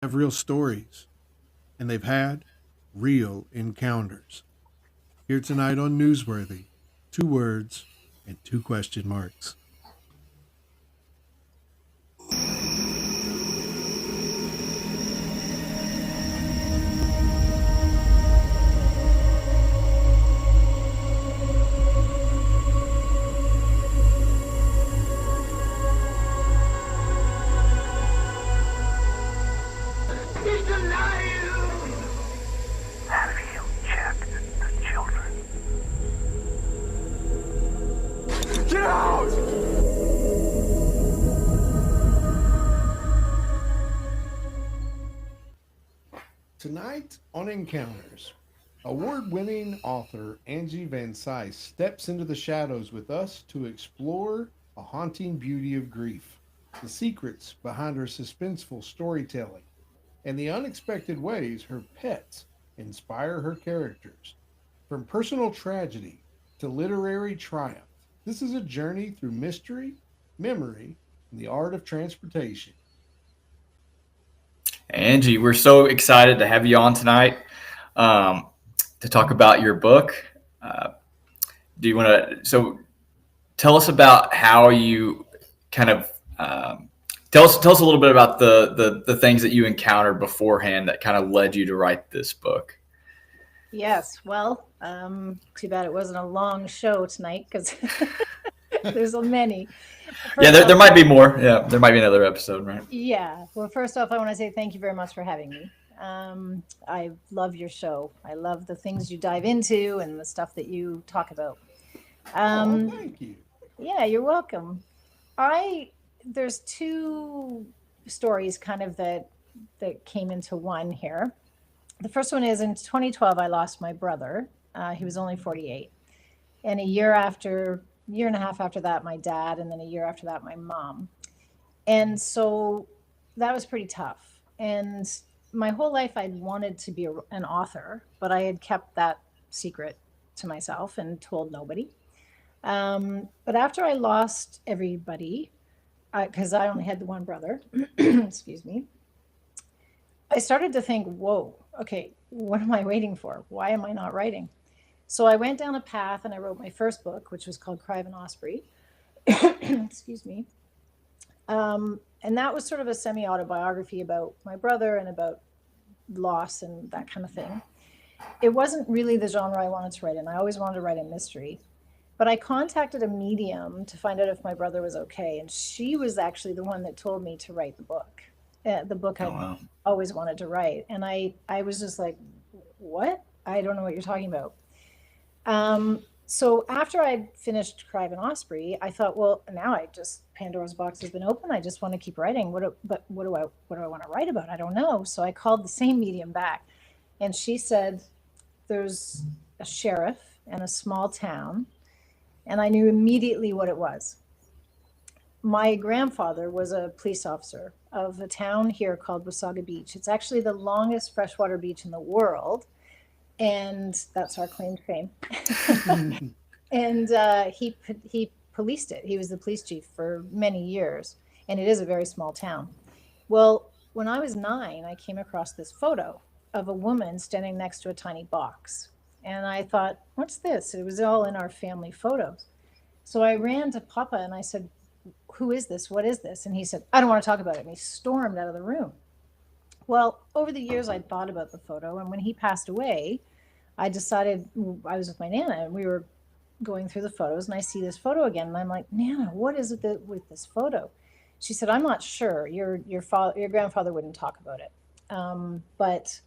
have real stories, and they've had real encounters. Here tonight on Newsworthy, two words and two question marks. It's alive! Have you checked the children? Get out! Tonight on Encounters, award winning author Angie Van Sice steps into the shadows with us to explore the haunting beauty of grief, the secrets behind her suspenseful storytelling, and the unexpected ways her pets inspire her characters. From personal tragedy to literary triumph, this is a journey through mystery, memory, and the art of transportation. Angie, we're so excited to have you on tonight um, to talk about your book. Uh, do you want to? So, tell us about how you kind of tell us a little bit about the things that you encountered beforehand that kind of led you to write this book. Yes, well, too bad it wasn't a long show tonight because there's so many. Yeah, First there off, might be more. Yeah, there might be another episode, right? yeah. Well, first off, I want to say thank you very much for having me. I love your show. I love the things you dive into and the stuff that you talk about. Oh, Um, thank you. yeah, you're welcome. I There's two stories kind of that came into one here. The first one is in 2012, I lost my brother. He was only 48. And a year and a half after that, my dad, and then a year after that, my mom. And so that was pretty tough. And my whole life, I'd wanted to be an author, but I had kept that secret to myself and told nobody. But after I lost everybody, because I only had the one brother, excuse me, I started to think, whoa, okay, what am I waiting for? Why am I not writing? So I went down a path and I wrote my first book, which was called Crive and Osprey. Excuse me. And that was sort of a semi autobiography about my brother and about loss and that kind of thing. It wasn't really the genre I wanted to write in. I always wanted to write a mystery. But I contacted a medium to find out if my brother was okay. And she was actually the one that told me to write the book Oh I'd wow. always wanted to write. And I was just like, what? I don't know what you're talking about. So after I'd finished Crive and Osprey, I thought, well, now I just Pandora's box has been open. I just want to keep writing. But what do I want to write about? I don't know. So I called the same medium back, and she said, "There's a sheriff in a small town," and I knew immediately what it was. My grandfather was a police officer of a town here called Wasaga Beach. It's actually the longest freshwater beach in the world, and that's our claim to fame. And he policed it. He was the police chief for many years, and it is a very small town. Well, when I was 9, I came across this photo of a woman standing next to a tiny box, and I thought, "What's this?" It was all in our family photos. So I ran to Papa and I said, "Who is this? What is this?" And he said, "I don't want to talk about it." And he stormed out of the room. Well, over the years, I'd thought about the photo, and when he passed away, I decided I was with my Nana, and we were going through the photos, and I see this photo again, and I'm like, "Nana, what is it with this photo?" She said, "I'm not sure. Your grandfather wouldn't talk about it, but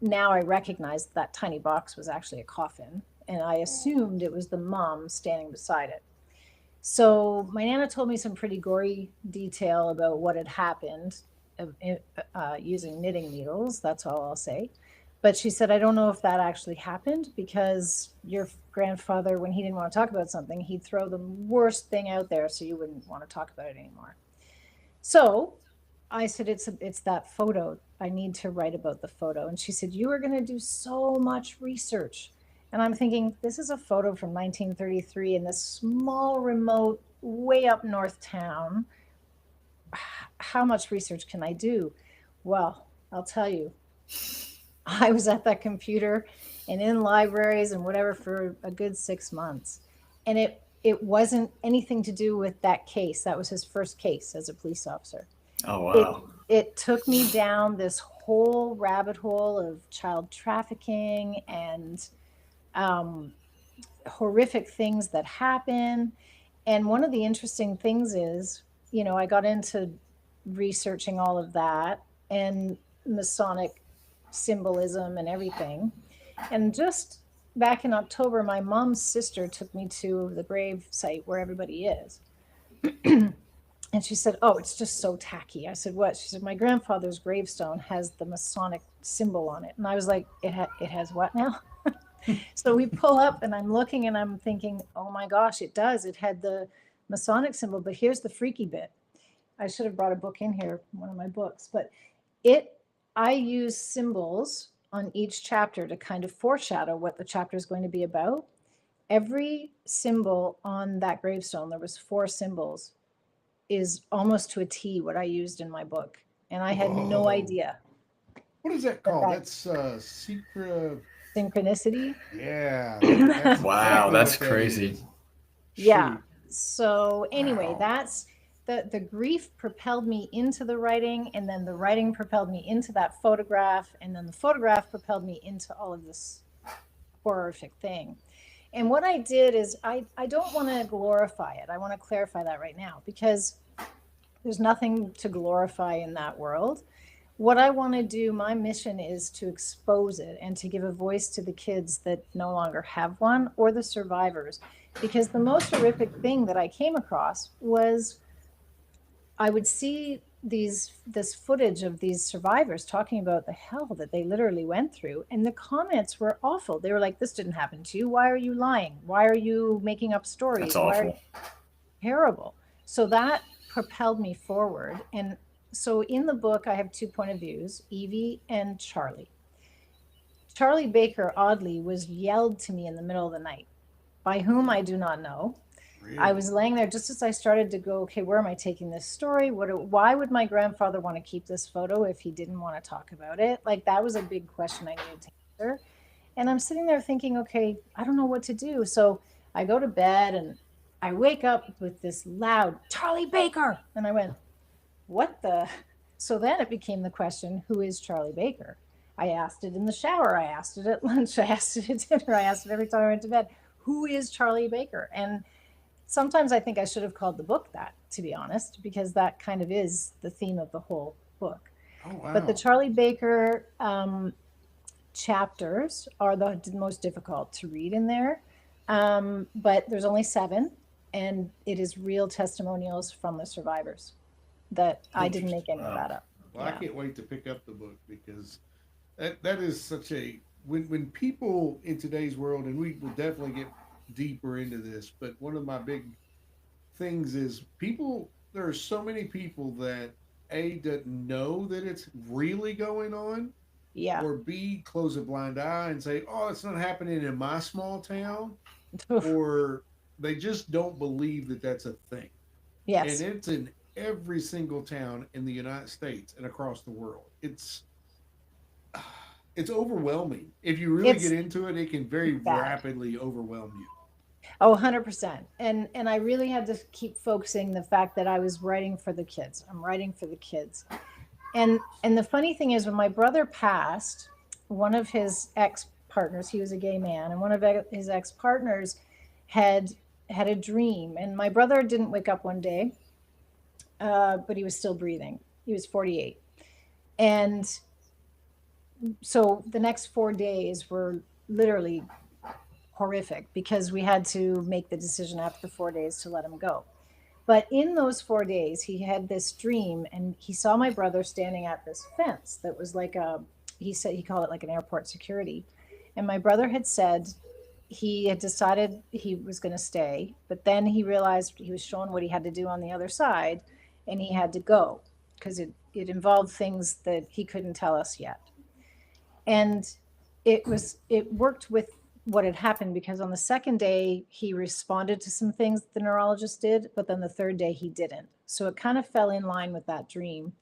now I recognize that tiny box was actually a coffin, and I assumed it was the mom standing beside it." So my Nana told me some pretty gory detail about what had happened using knitting needles. That's all I'll say. But she said, "I don't know if that actually happened because your grandfather, when he didn't want to talk about something, he'd throw the worst thing out there so you wouldn't want to talk about it anymore." So I said, it's that photo. I need to write about the photo." And she said, "You are going to do so much research." And I'm thinking, this is a photo from 1933 in this small, remote, way up north town. How much research can I do? Well, I'll tell you, I was at that computer and in libraries and whatever for a good 6 months. And it wasn't anything to do with that case. That was his first case as a police officer. Oh It wow. it took me down this whole rabbit hole of child trafficking and um, horrific things that happen. And one of the interesting things is, I got into researching all of that and Masonic symbolism and everything. And just back in October, my mom's sister took me to the grave site where everybody is. And she said, "Oh, it's just so tacky." I said, "What?" She said, "My grandfather's gravestone has the Masonic symbol on it." And I was like, it has what now?" So we pull up and I'm looking and I'm thinking, oh my gosh, it does. It had the Masonic symbol, but here's the freaky bit. I should have brought a book in here, one of my books, but it, I use symbols on each chapter to kind of foreshadow what the chapter is going to be about. Every symbol on that gravestone, there was 4 symbols, is almost to a T what I used in my book. And I had no Whoa. idea. What is that called? That's secret. Synchronicity. Yeah. That's Wow, exactly that's what that crazy. is. Yeah. Shoot. So anyway, Wow. that's the grief propelled me into the writing, and then the writing propelled me into that photograph, and then the photograph propelled me into all of this horrific thing. And what I did is I don't want to glorify it. I want to clarify that right now because there's nothing to glorify in that world. What I want to do, my mission is to expose it and to give a voice to the kids that no longer have one or the survivors. Because the most horrific thing that I came across was I would see this footage of these survivors talking about the hell that they literally went through, and the comments were awful. They were like, "This didn't happen to you. Why are you lying? Why are you making up stories? That's Why are awful. terrible?" So that propelled me forward. And so in the book, I have 2 point of views, Evie and Charlie. Charlie Baker, oddly, was yelled to me in the middle of the night. By whom, I do not know. Really? I was laying there just as I started to go, okay, where am I taking this story? Why would my grandfather want to keep this photo if he didn't want to talk about it? Like, that was a big question I needed to answer. And I'm sitting there thinking, okay, I don't know what to do. So I go to bed and I wake up with this loud Charlie Baker. And I went, what the? So then it became the question, who is Charlie Baker? I asked it in the shower. I asked it at lunch. I asked it at dinner. I asked it every time I went to bed. Who is Charlie Baker? And sometimes I think I should have called the book that, to be honest, because that kind of is the theme of the whole book. Oh, wow. But the Charlie Baker chapters are the most difficult to read in there. But there's only 7, and it is real testimonials from the survivors. That I didn't make any of that up. Well, Yeah. I can't wait to pick up the book because that is such a when people in today's world, and we will definitely get deeper into this, but one of my big things is people. There are so many people that A, doesn't know that it's really going on, Yeah. or B, close a blind eye and say, "Oh, it's not happening in my small town," or they just don't believe that that's a thing. Yes. And it's in every single town in the United States and across the world. It's overwhelming. If you really It's get into it, it can very bad. rapidly overwhelm you. Oh, 100%. And I really had to keep focusing the fact that I was writing for the kids. I'm writing for the kids. And the funny thing is when my brother passed, one of his ex-partners, he was a gay man, and one of his ex-partners had a dream. And my brother didn't wake up one day, but he was still breathing. He was 48. And so the next 4 days were literally horrific because we had to make the decision after 4 days to let him go. But in those 4 days, he had this dream and he saw my brother standing at this fence that was like he said he called it like an airport security. And my brother had said he had decided he was going to stay, but then he realized he was shown what he had to do on the other side and he had to go because it involved things that he couldn't tell us yet. And it worked with what had happened because on the second day he responded to some things the neurologist did, but then the third day he didn't. So it kind of fell in line with that dream.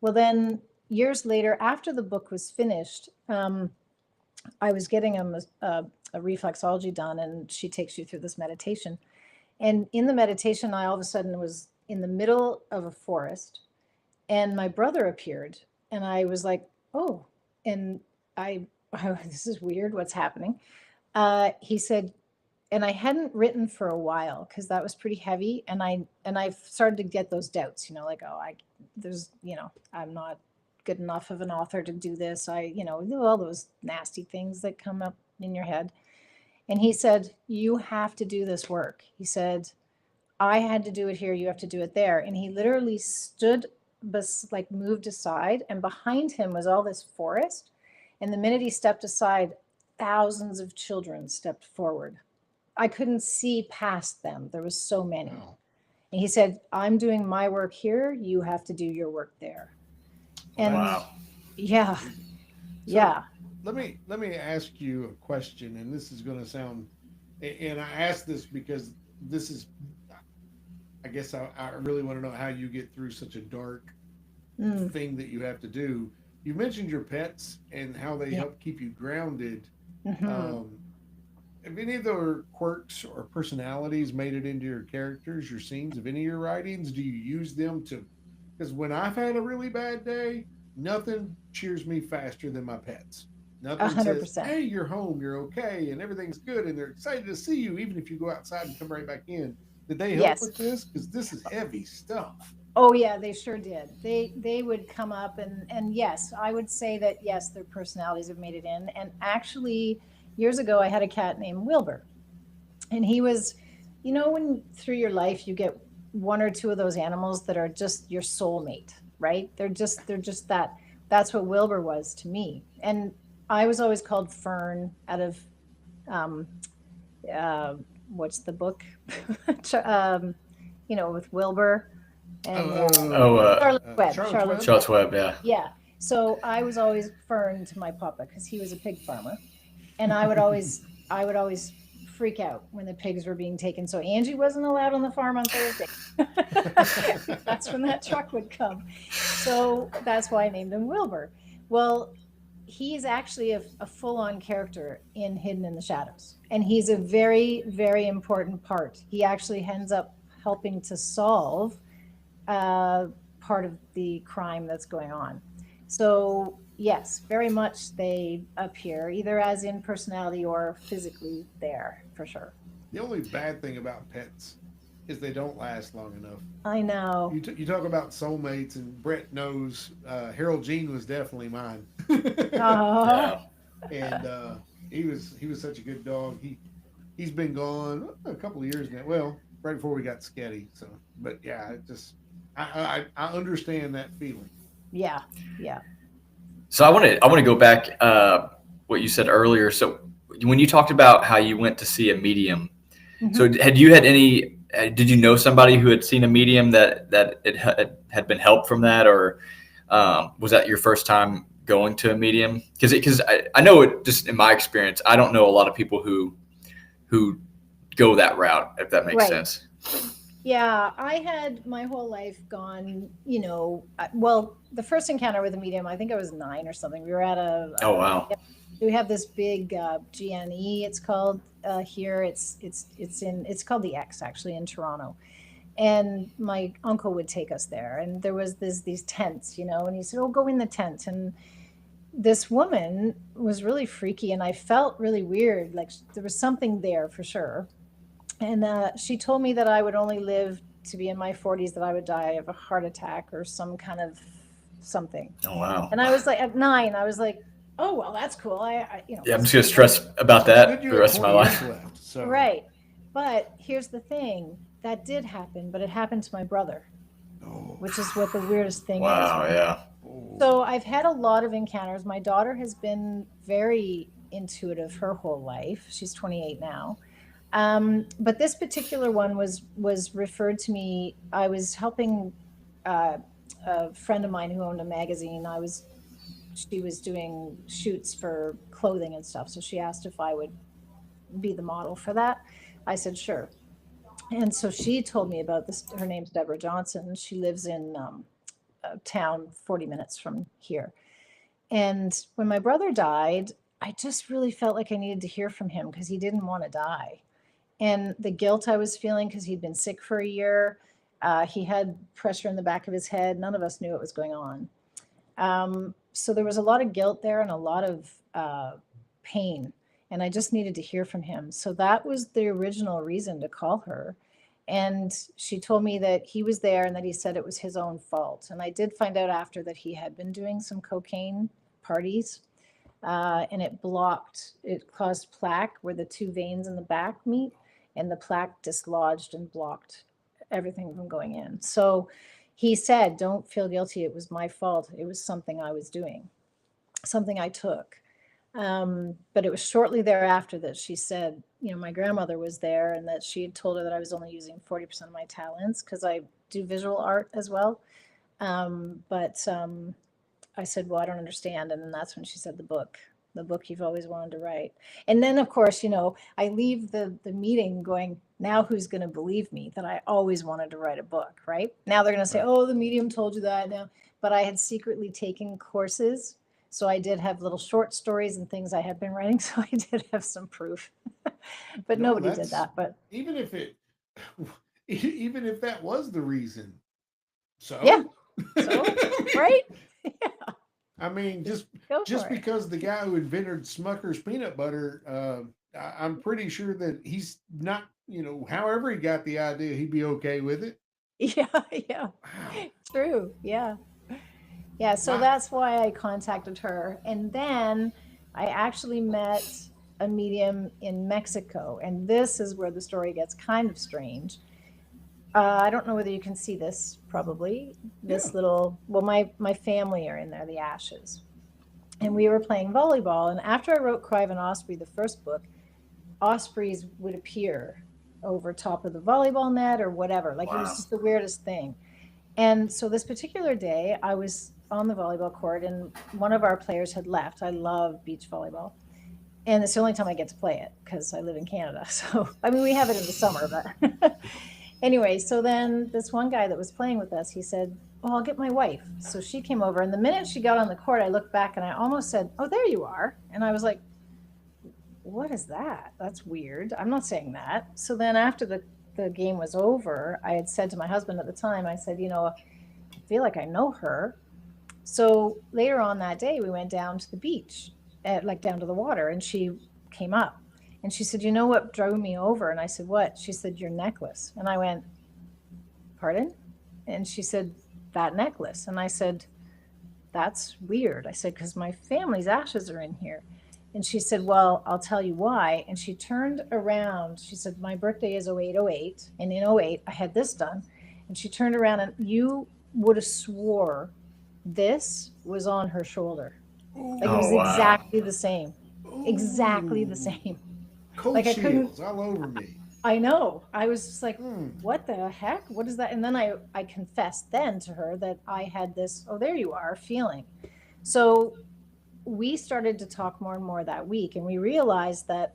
Well, then years later, after the book was finished, I was getting a reflexology done, and she takes you through this meditation. And in the meditation, I all of a sudden was in the middle of a forest, and my brother appeared, and I was like, "Oh," and this is weird. What's happening? He said, and I hadn't written for a while because that was pretty heavy, and I started to get those doubts, like, oh, I'm not good enough of an author to do this. All those nasty things that come up in your head. And he said, you have to do this work. He said, I had to do it here. You have to do it there. And he literally stood, moved aside, and behind him was all this forest. And the minute he stepped aside, thousands of children stepped forward. I couldn't see past them. There was so many. Wow. And he said, I'm doing my work here. You have to do your work there. And Wow. yeah. So, Yeah. Let me ask you a question, and this is going to sound, and I ask this because this is, I guess I really want to know how you get through such a dark thing that you have to do. You mentioned your pets and how they help keep you grounded. Mhm. Have any of their quirks or personalities made it into your characters, your scenes of any of your writings? Do you use them to? Because when I've had a really bad day, nothing cheers me faster than my pets. Nothing says, 100%. "Hey, you're home, you're okay, and everything's good," and they're excited to see you, even if you go outside and come right back in. Did they help Yes. with this? Because this is heavy stuff. Oh yeah, they sure did. They would come up, and yes, I would say that yes, their personalities have made it in. And actually, years ago, I had a cat named Wilbur, and he was, when through your life you get one or two of those animals that are just your soulmate, right? They're just that. That's what Wilbur was to me. And I was always called Fern out of, um, what's the book, with Wilbur and Charlotte's Web. Charlotte's Web, yeah. Yeah. So I was always Fern to my papa because he was a pig farmer, and I would always freak out when the pigs were being taken. So Angie wasn't allowed on the farm on Thursday. That's when that truck would come. So that's why I named him Wilbur. Well, he's actually a full-on character in Hidden in the Shadows, and he's a very, very important part. He actually ends up helping to solve part of the crime that's going on. So yes, very much they appear either as in personality or physically there for sure. The only bad thing about pets is they don't last long enough. I know. You talk about soulmates, and Brett knows Harold Jean was definitely mine. Oh, And he was such a good dog. He's been gone a couple of years now. Well, right before we got Sketty. So, but yeah, it just I understand that feeling. yeah, yeah. So I want to go back what you said earlier. So when you talked about how you went to see a medium, so did you know somebody who had seen a medium that it had been helped from that, or was that your first time going to a medium? Because I know it, just in my experience, I don't know a lot of people who go that route, if that makes sense. Yeah, I had my whole life gone, well, the first encounter with a medium, I think I was 9 or something. We were at Oh, wow. We have this big GNE, it's called here. It's called the X, actually, in Toronto. And my uncle would take us there, and there was these tents, and he said, "Oh, go in the tent." And this woman was really freaky, and I felt really weird, like there was something there for sure. And she told me that I would only live to be in my 40s, that I would die of a heart attack or some kind of something. Oh, wow. And I was like, at 9, I was like, oh, well, that's cool. Yeah, I'm just gonna stress about that for the rest of my life. Left, so. Right. But here's the thing. That did happen, but it happened to my brother, Oh, which is what the weirdest thing Wow, is. yeah. So I've had a lot of encounters. My daughter has been very intuitive her whole life. She's 28 now. But this particular one was referred to me. I was helping a friend of mine who owned a magazine. She was doing shoots for clothing and stuff. So she asked if I would be the model for that. I said, sure. And so she told me about this. Her name's Deborah Johnson. She lives in a town 40 minutes from here. And when my brother died, I just really felt like I needed to hear from him because he didn't want to die. And the guilt I was feeling because he'd been sick for a year, he had pressure in the back of his head. None of us knew what was going on. So there was a lot of guilt there and a lot of pain. And I just needed to hear from him. So that was the original reason to call her. And she told me that he was there and that he said it was his own fault. And I did find out after that he had been doing some cocaine parties, and it caused plaque where the two veins in the back meet, and the plaque dislodged and blocked everything from going in. So he said, don't feel guilty. It was my fault. It was something I was doing, something I took. But it was shortly thereafter that she said, my grandmother was there and that she had told her that I was only using 40% of my talents because I do visual art as well. But I said, well, I don't understand. And then that's when she said the book you've always wanted to write. And then, of course, I leave the meeting going, now who's going to believe me that I always wanted to write a book, right? Now they're going to say, oh, the medium told you that now. But I had secretly taken courses. So I did have little short stories and things I had been writing. So I did have some proof, but nobody did that. But even if that was the reason. So, yeah. So, right. Yeah. I mean, just because the guy who invented Smucker's peanut butter, I'm pretty sure that he's not, however he got the idea, he'd be okay with it. Yeah. Yeah. Wow. True. Yeah. Yeah, so that's why I contacted her. And then I actually met a medium in Mexico. And this is where the story gets kind of strange. I don't know whether you can see this, probably. This little, my family are in there, the ashes. And we were playing volleyball. And after I wrote Crive and Osprey, the first book, ospreys would appear over top of the volleyball net or whatever. Like, wow. It was just the weirdest thing. And so this particular day, I was on the volleyball court and one of our players had left. I love beach volleyball. And it's the only time I get to play it because I live in Canada. So, I mean, we have it in the summer, but anyway, so then this one guy that was playing with us, he said, well, I'll get my wife. So she came over and the minute she got on the court, I looked back and I almost said, oh, there you are. And I was like, what is that? That's weird. I'm not saying that. So then after the game was over, I had said to my husband at the time, I said, I feel like I know her. So later on that day, we went down to the beach, down to the water, and she came up and she said, you know what drove me over? And I said, what? She said, your necklace. And I went, pardon? And she said, that necklace. And I said, that's weird. I said, because my family's ashes are in here. And she said, well, I'll tell you why. And she turned around. She said, my birthday is 0808. And in 08, I had this done. And she turned around and you would have swore this was on her shoulder. Like it was exactly the same. Exactly the same. Cold like shields all over me. I know. I was just like, what the heck? What is that? And then I confessed then to her that I had this, oh, there you are, feeling. So we started to talk more and more that week, and we realized that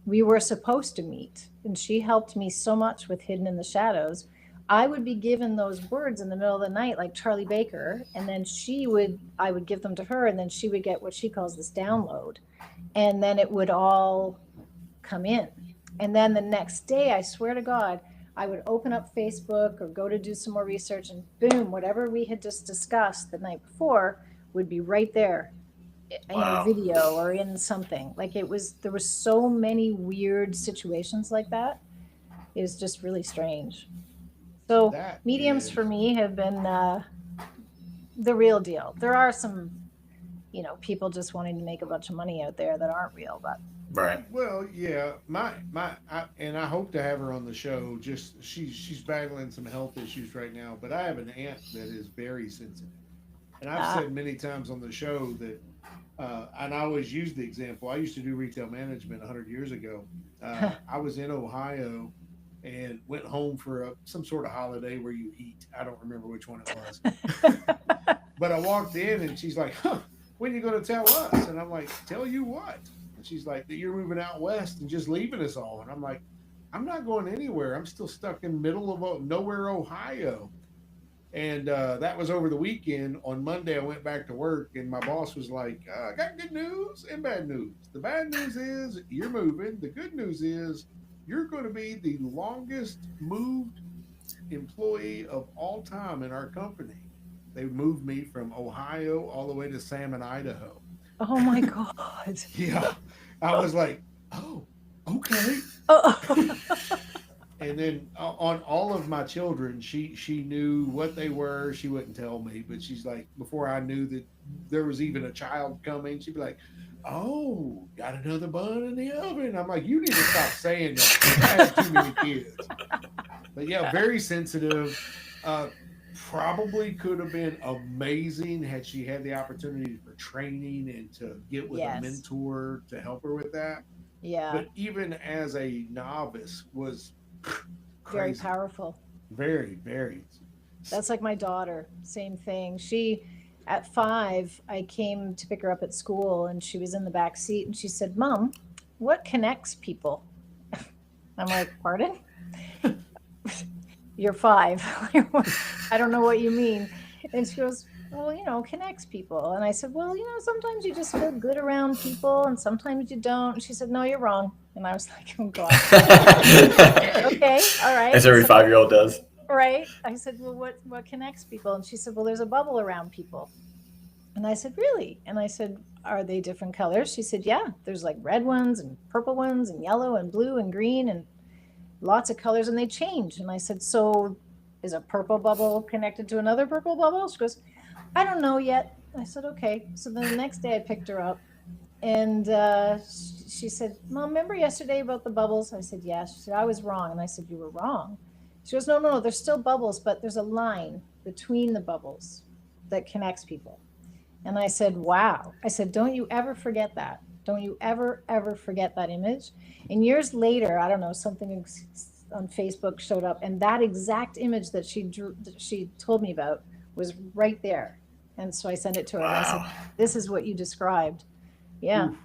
we were supposed to meet. And she helped me so much with Hidden in the Shadows. I would be given those words in the middle of the night, like Charlie Baker, and then I would give them to her, and then she would get what she calls this download. And then it would all come in. And then the next day, I swear to God, I would open up Facebook or go to do some more research, and boom, whatever we had just discussed the night before would be right there in a video or in something. Like there were so many weird situations like that. It was just really strange. So mediums for me have been the real deal. There are some, people just wanting to make a bunch of money out there that aren't real, but. Right. Well, yeah, and I hope to have her on the show. Just she's battling some health issues right now, but I have an aunt that is very sensitive, and I've said many times on the show that, and I always use the example. I used to do retail management 100 years ago. I was in Ohio and went home for some sort of holiday where you eat. I don't remember which one it was, but I walked in and she's like, when are you going to tell us? And I'm like, tell you what? And she's like, that you're moving out west and just leaving us all. And I'm like, I'm not going anywhere. I'm still stuck in middle of nowhere, Ohio. And that was over the weekend. On Monday, I went back to work, and my boss was like, I got good news and bad news. The bad news is you're moving. The good news is you're going to be the longest moved employee of all time in our company. They moved me from Ohio all the way to Salmon, Idaho. Oh my God. Yeah. I was like, oh, okay. Oh. And then on all of my children, she knew what they were. She wouldn't tell me, but she's like, before I knew that there was even a child coming, she'd be like, "Oh, got another bun in the oven." I'm like, "You need to stop saying that. I have too many kids." But yeah, very sensitive. Probably could have been amazing had she had the opportunity for training and to get with a Yes. mentor to help her with that. Yeah. But even as a novice, was Very crazy. powerful. Very, very. That's like my daughter. Same thing. She, at 5, I came to pick her up at school and she was in the back seat and she said, "Mom, what connects people?" I'm like, "Pardon? You're 5. I don't know what you mean." And she goes, "Well, connects people." And I said, "Well, sometimes you just feel good around people and sometimes you don't." And she said, "No, you're wrong." And I was like, "Oh God." Okay, all right. As every So- 5-year-old does. Right. I said, "Well, what connects people?" And she said, "Well, there's a bubble around people." And I said, "Really?" And I said, "Are they different colors?" She said, "Yeah, there's like red ones and purple ones and yellow and blue and green and lots of colors and they change." And I said, "So is a purple bubble connected to another purple bubble?" She goes, "I don't know yet." I said, "Okay." So then the next day I picked her up and she said, "Mom, remember yesterday about the bubbles?" I said, "Yeah." She said, "I was wrong." And I said, "You were wrong." She goes, "No, no, no, there's still bubbles, but there's a line between the bubbles that connects people." And I said, "Wow." I said, "Don't you ever forget that. Don't you ever, ever forget that image." And years later, I don't know, something on Facebook showed up, and that exact image that she told me about was right there. And so I sent it to her and I said, Wow. "This is what you described." Yeah. Oof.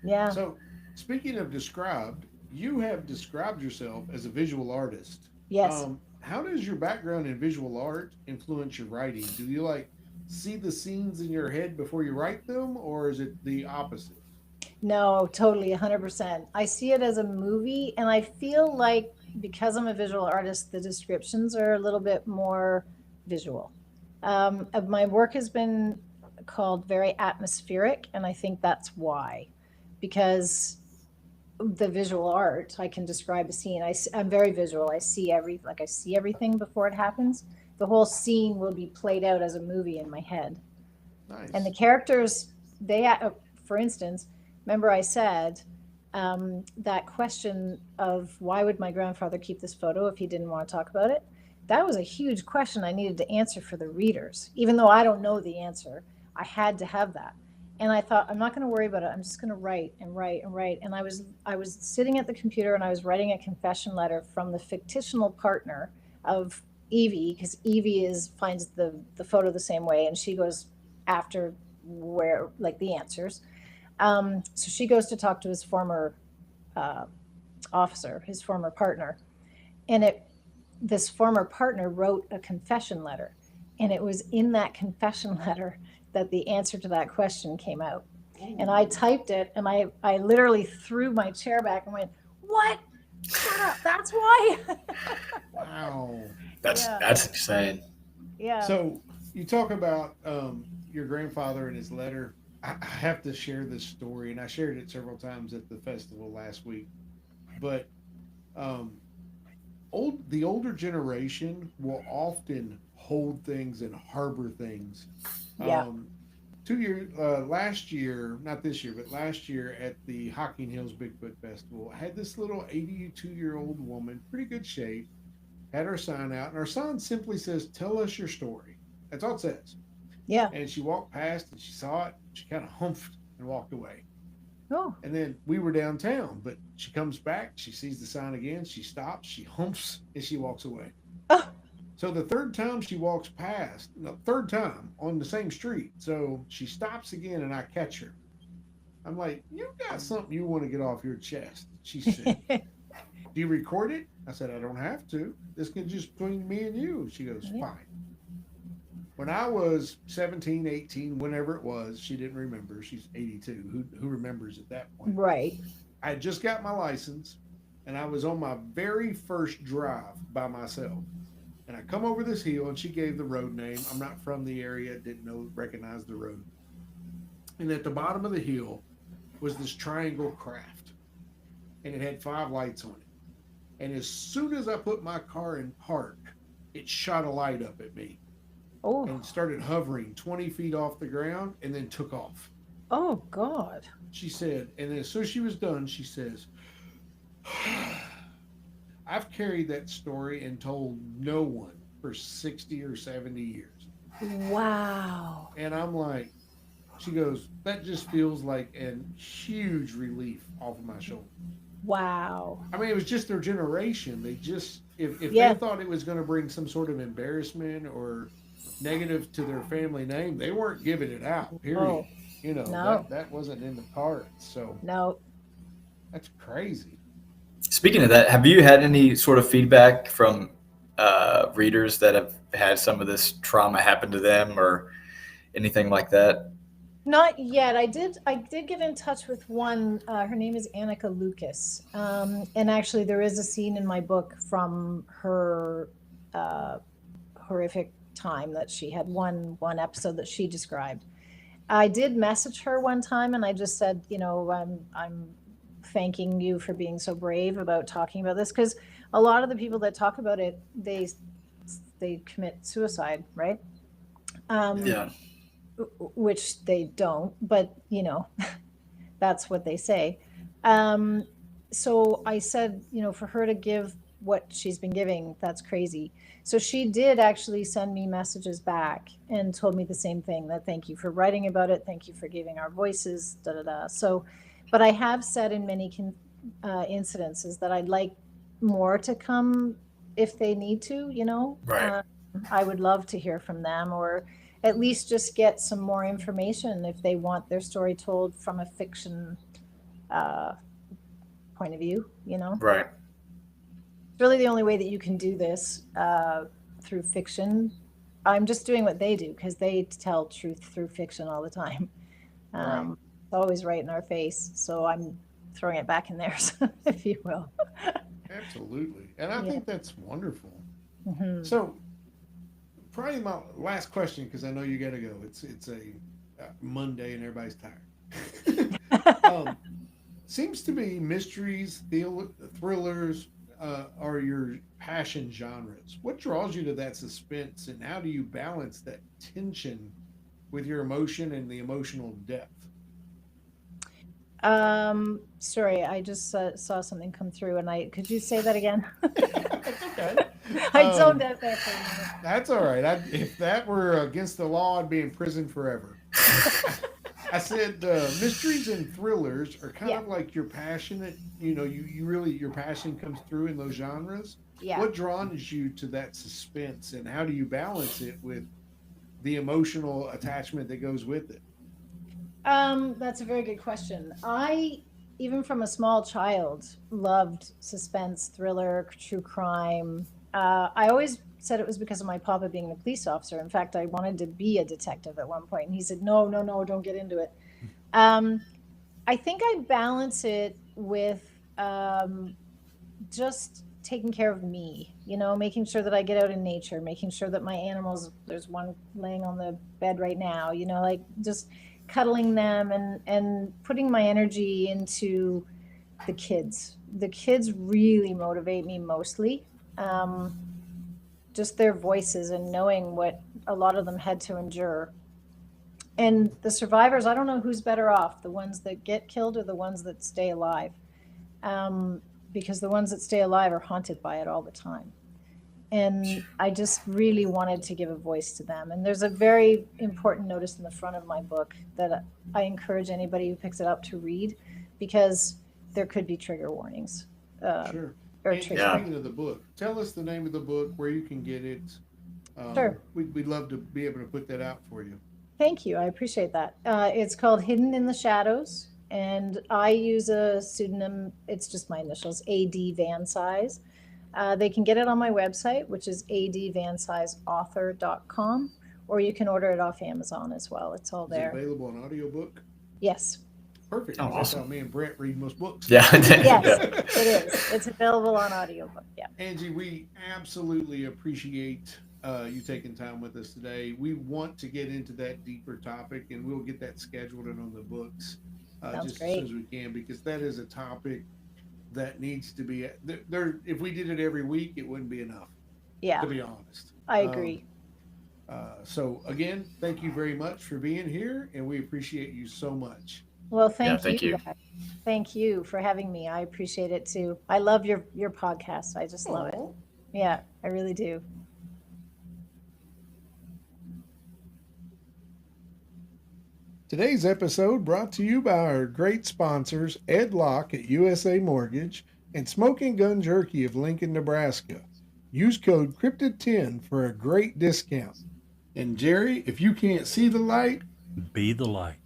Yeah. So, speaking of described, you have described yourself as a visual artist. Yes. How does your background in visual art influence your writing? Do you like see the scenes in your head before you write them, or is it the opposite? No, totally, 100%. I see it as a movie, and I feel like because I'm a visual artist, the descriptions are a little bit more visual. My work has been called very atmospheric, and I think that's why, because the visual art, I can describe a scene. I'm very visual. I see everything before it happens. The whole scene will be played out as a movie in my head. Nice. And the characters, for instance, remember I said that question of why would my grandfather keep this photo if he didn't want to talk about it? That was a huge question I needed to answer for the readers. Even though I don't know the answer, I had to have that. And I thought, I'm not going to worry about it. I'm just going to write and write and write. And I was sitting at the computer and I was writing a confession letter from the fictional partner of Evie, because Evie finds the photo the same way, and she goes after where like the answers. So she goes to talk to his former officer, his former partner, and this former partner wrote a confession letter, and it was in that confession letter that the answer to that question came out. And I typed it, and I literally threw my chair back and went, "What? Shut up! That's why." Wow. That's insane. Yeah. So you talk about your grandfather and his letter. I have to share this story, and I shared it several times at the festival last week. But the older generation will often hold things and harbor things. Yeah. 2 years last year, not this year, but last year at the Hocking Hills Bigfoot Festival, I had this little 82-year-old woman, pretty good shape, had her sign out, and our sign simply says, "Tell us your story." That's all it says. Yeah. And she walked past and she saw it. She kind of humphed and walked away. Oh. And then we were downtown, but she comes back. She sees the sign again. She stops. She humps and she walks away. Oh. So the third time she walks past, third time on the same street. So she stops again and I catch her. I'm like, "You got something you want to get off your chest." She said, "Do you record it?" I said, "I don't have to. This can just between me and you." She goes, Yeah. "Fine." when I was 17, 18, whenever it was, she didn't remember. She's 82. Who remembers at that point? Right. I had just got my license and I was on my very first drive by myself. And I come over this hill and she gave the road name. I'm not from the area, recognize the road. And at the bottom of the hill was this triangle craft. And it had 5 lights on it. And as soon as I put my car in park, it shot a light up at me Oh, and started hovering 20 feet off the ground and then took off. oh God. She said, and as soon as she was done, she says, I've carried that story and told no one for 60 or 70 years. Wow. And I'm like, she goes, that just feels like a huge relief off of my shoulder. Wow. I mean, it was just their generation. They just, if Yeah. they thought it was going to bring some sort of embarrassment or negative to their family name, they weren't giving it out, period. Oh, You know, no. that wasn't in the cards. So no. that's crazy. Speaking of that, have you had any sort of feedback from readers that have had some of this trauma happen to them or anything like that? Not yet. I did get in touch with one. Her name is Annika Lucas, and actually, there is a scene in my book from her horrific time that she had one episode that she described. I did message her one time, and I just said, you know, I'm thanking you for being so brave about talking about this, because a lot of the people that talk about it, they commit suicide, right? Yeah. Which they don't, but you know, that's what they say. So I said, you know, for her to give what she's been giving, that's crazy. So she did actually send me messages back and told me the same thing, that thank you for writing about it, thank you for giving our voices, da da da. So, but I have said in many incidences that I'd like more to come if they need to, you know. Right. I would love to hear from them, or at least just get some more information if they want their story told from a fiction point of view, you know. Right. It's really the only way that you can do this through fiction. I'm just doing what they do because they tell truth through fiction all the time. Right. It's always right in our face. So I'm throwing it back in there, if you will. Absolutely. And I Yeah. think that's wonderful. Mhm. So, probably my last question, because I know you got to go. It's a Monday and everybody's tired. Seems to be mysteries, thrillers are your passion genres. What draws you to that suspense, and how do you balance that tension with your emotion and the emotional depth? Sorry, I just saw something come through, and could you say that again? That's okay. I zoned out there for a minute. That's all right. If that were against the law, I'd be in prison forever. I said mysteries and thrillers are kind Yeah. of like your passionate, you know, you really, your passion comes through in those genres. Yeah. What draws you to that suspense, and how do you balance it with the emotional attachment that goes with it? That's a very good question. I, even from a small child, loved suspense, thriller, true crime. I always said it was because of my papa being a police officer. In fact, I wanted to be a detective at one point, and he said, "No, no, no, don't get into it." I think I balance it with just taking care of me, you know, making sure that I get out in nature, making sure that my animals, there's one laying on the bed right now, you know, like just cuddling them and putting my energy into the kids. The kids really motivate me mostly. Just their voices and knowing what a lot of them had to endure. And the survivors, I don't know who's better off, the ones that get killed or the ones that stay alive. Because the ones that stay alive are haunted by it all the time. And I just really wanted to give a voice to them. And there's a very important notice in the front of my book that I encourage anybody who picks it up to read, because there could be trigger warnings. Sure. Or And trigger. speaking of the book, tell us the name of the book, where you can get it. Sure. We'd love to be able to put that out for you. Thank you. I appreciate that. It's called Hidden in the Shadows, and I use a pseudonym. It's just my initials, A.D. Van Size. They can get it on my website, which is advansizeauthor.com, or you can order it off Amazon as well. It's all Is it there. available on audiobook? Yes. Perfect. Oh, That's awesome. how me and Brent read most books. Yeah. Yes, it is. It's available on audiobook. Yeah. Angie, we absolutely appreciate you taking time with us today. We want to get into that deeper topic, and we'll get that scheduled and on the books Sounds just great. as soon as we can, because that is a topic that needs to be there. If we did it every week, it wouldn't be enough, Yeah, to be honest. I agree. So again, thank you very much for being here, and we appreciate you so much. Well, thank thank you. guys. Thank you for having me. I appreciate it too. I love your podcast. I just love it. Aw. Yeah, I really do. Today's episode brought to you by our great sponsors, Ed Locke at USA Mortgage and Smoking Gun Jerky of Lincoln, Nebraska. Use code CRYPTID10 for a great discount. And Jerry, if you can't see the light, Be the light.